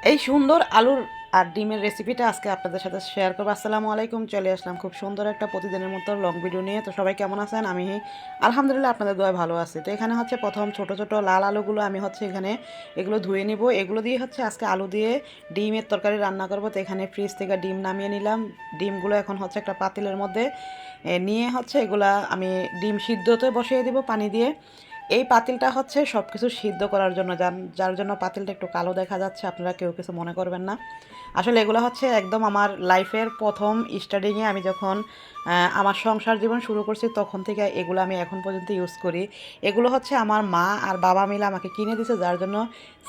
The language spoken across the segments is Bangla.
এই সুন্দর আলুর আর ডিমের রেসিপিটা আজকে আপনাদের সাথে শেয়ার করবো। আসসালামু আলাইকুম, চলে আসলাম খুব সুন্দর একটা প্রতিদিনের মতো লং ভিডিও নিয়ে। তো সবাই কেমন আছেন? আমি আলহামদুলিল্লাহ আপনাদের দোয়ায় ভালো আছি। তো এখানে হচ্ছে প্রথম ছোট ছোট লাল আলুগুলো আমি হচ্ছে এখানে এগুলো ধুয়ে নিব। এগুলো দিয়ে হচ্ছে আজকে আলু দিয়ে ডিমের তরকারি রান্না করব। তো এখানে ফ্রিজ থেকে ডিম নামিয়ে নিলাম। ডিমগুলো এখন হচ্ছে একটা পাতিলের মধ্যে নিয়ে হচ্ছে এগুলা আমি ডিম সিদ্ধতে বসিয়ে দিব পানি দিয়ে। এই পাতিলটা হচ্ছে সব কিছু সিদ্ধ করার জন্য, যার জন্য পাতিলটা একটু কালো দেখা যাচ্ছে, আপনারা কেউ কিছু মনে করবেন না। আসলে এগুলো হচ্ছে একদম আমার লাইফের প্রথম স্টার্টিংয়ে আমি যখন আমার সংসার জীবন শুরু করছি তখন থেকে এগুলো আমি এখন পর্যন্ত ইউজ করি। এগুলো হচ্ছে আমার মা আর বাবা মিলে আমাকে কিনে দিয়েছে, যার জন্য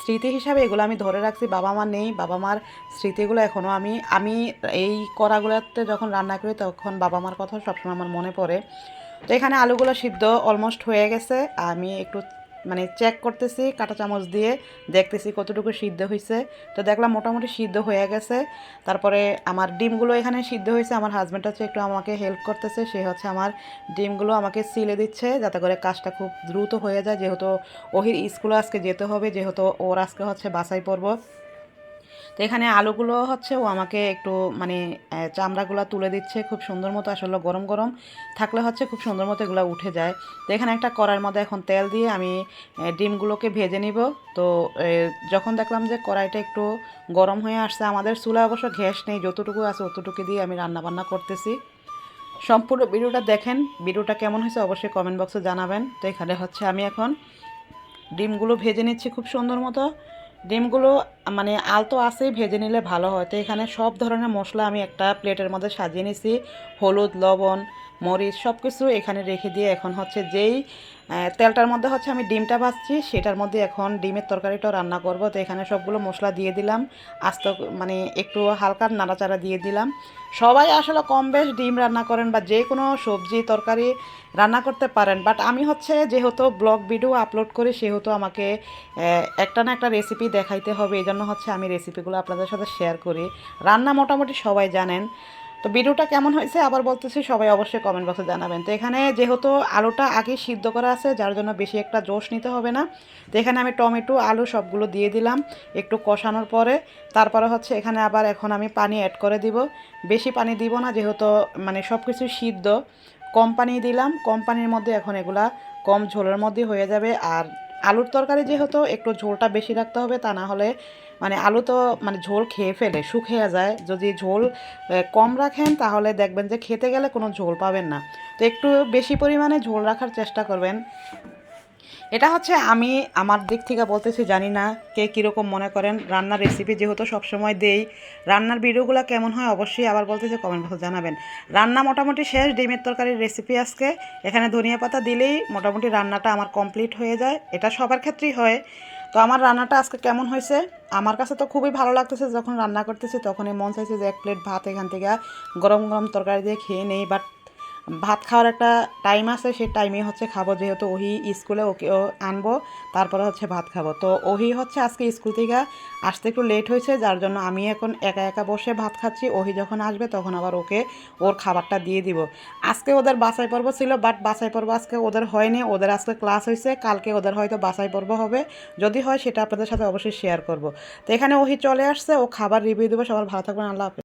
স্মৃতি হিসাবে এগুলো আমি ধরে রাখছি। বাবা মা নেই, বাবা মার স্মৃতিগুলো এখনও আমি আমি এই কড়াগুলোতে যখন রান্না করি তখন বাবা মার কথা সবসময় আমার মনে পড়ে। তো এখানে আলুগুলো সিদ্ধ অলমোস্ট হয়ে গেছে। আমি একটু মানে চেক করতেছি কাঁটা চামচ দিয়ে, দেখতেছি কতটুকু সিদ্ধ হয়েছে। তো দেখলাম মোটামুটি সিদ্ধ হয়ে গেছে। তারপরে আমার ডিমগুলো এখানে সিদ্ধ হয়েছে। আমার হাজব্যান্ড হচ্ছে একটু আমাকে হেল্প করতেছে, সে হচ্ছে আমার ডিমগুলো আমাকে সিলে দিচ্ছে যাতে করে কাজটা খুব দ্রুত হয়ে যায়, যেহেতু ওহির স্কুলে আজকে যেতে হবে, যেহেতু ওর আজকে হচ্ছে বাছাই পর্ব। তো এখানে আলুগুলো হচ্ছে ও আমাকে একটু মানে চামড়াগুলো তুলে দিচ্ছে খুব সুন্দর মতো। আসলে গরম গরম থাকলে হচ্ছে খুব সুন্দর মতো এগুলো উঠে যায়। তো এখানে একটা কড়াইয়ের মধ্যে এখন তেল দিয়ে আমি ডিমগুলোকে ভেজে নিব। তো যখন দেখলাম যে কড়াইটা একটু গরম হয়ে আসছে, আমাদের চুলায় অবশ্য গ্যাস নেই, যতটুকু আছে অতটুকু দিয়ে আমি রান্না বান্না করতেছি। সম্পূর্ণ ভিডিওটা দেখেন, ভিডিওটা কেমন হয়েছে অবশ্যই কমেন্ট বক্সে জানাবেন। তো এখানে হচ্ছে আমি এখন ডিমগুলো ভেজে নিচ্ছি খুব সুন্দর মতো। ডিমগুলো মানে আলতো আছেই ভেজে নিলে ভালো হয়। তো এখানে সব ধরনের মশলা আমি একটা প্লেটের মধ্যে সাজিয়ে নিছি। হলুদ, লবণ, মরিচ সব কিছু এখানে রেখে দিয়ে এখন হচ্ছে যেই তেলটার মধ্যে হচ্ছে আমি ডিমটা ভাজছি সেটার মধ্যে এখন ডিমের তরকারিটাও রান্না করব। তো এখানে সবগুলো মশলা দিয়ে দিলাম, আস্ত মানে একটু হালকা নাড়াচাড়া দিয়ে দিলাম। সবাই আসলে কম বেশ ডিম রান্না করেন বা যে কোনো সবজি তরকারি রান্না করতে পারেন, বাট আমি হচ্ছে যেহেতু ব্লগ ভিডিও আপলোড করি সেহেতু আমাকে একটা না একটা রেসিপি দেখাইতে হবে, এই জন্য হচ্ছে আমি রেসিপিগুলো আপনাদের সাথে শেয়ার করি। রান্না মোটামুটি সবাই জানেন। তো ভিডিওটা কেমন হয়েছে আবার বলতেছি, সবাই অবশ্যই কমেন্ট বক্সে জানাবেন। তো এখানে যেহেতু আলুটা আগে সিদ্ধ করা আছে যার জন্য বেশি একটা জোশ নিতে হবে না। তো এখানে আমি টমেটো আলু সবগুলো দিয়ে দিলাম একটু কষানোর পরে। তারপরে হচ্ছে এখানে আবার এখন আমি পানি অ্যাড করে দিব। বেশি পানি দিব না, যেহেতু মানে সব কিছু সিদ্ধ। কম পানি দিলাম, কম পানির মধ্যে এখন এগুলা কম ঝোলের মধ্যে হয়ে যাবে। আর আলুর তরকারি যেহেতু একটু ঝোলটা বেশি রাখতে হবে, তা না হলে মানে আলু তো মানে ঝোল খেয়ে ফেলে, শুকিয়ে যায়। যদি ঝোল কম রাখেন তাহলে দেখবেন যে খেতে গেলে কোনো ঝোল পাবেন না। তো একটু বেশি পরিমাণে ঝোল রাখার চেষ্টা করবেন। এটা হচ্ছে আমি আমার দিক থেকে বলতেছি, জানি না কে কীরকম মনে করেন। রান্নার রেসিপি যেহেতু সবসময় দেই, রান্নার ভিডিওগুলো কেমন হয় অবশ্যই আবার বলতেছি কমেন্ট বক্সে জানাবেন। রান্না মোটামুটি শেষ, ডিমের তরকারির রেসিপি আজকে। এখানে ধনিয়া পাতা দিলেই মোটামুটি রান্নাটা আমার কমপ্লিট হয়ে যায়, এটা সবার ক্ষেত্রেই হয়। তো আমার রান্নাটা আজকে কেমন হয়েছে, আমার কাছে তো খুবই ভালো লাগতেছে। যখন রান্না করতেছি তখনই মন চাইছে যে এক প্লেট ভাত এখান থেকে গরম গরম তরকারি দিয়ে খেয়ে নেই। বাট ভাত খাওয়ার একটা টাইম আছে, সেই টাইমে হচ্ছে খাবো, যেহেতু ওহি স্কুলে ওকেও আনবো, তারপরে হচ্ছে ভাত খাবো। তো ওহি হচ্ছে আজকে স্কুল থেকে আসতে একটু লেট হয়েছে, যার জন্য আমি এখন একা একা বসে ভাত খাচ্ছি। ওহি যখন আসবে তখন আবার ওকে ওর খাবারটা দিয়ে দিব। আজকে ওদের বাছাই পর্ব ছিল, বাট বাছাই পর্ব আজকে ওদের হয়নি, ওদের আজকে ক্লাস হয়েছে। কালকে ওদের হয়তো বাছাই পর্ব হবে, যদি হয় সেটা আপনাদের সাথে অবশ্যই শেয়ার করব। তো এখানে ওহি চলে আসছে, ও খাবার রিভিউ দেবো। সবার ভালো থাকবেন, আল্লাহ হাফেজ।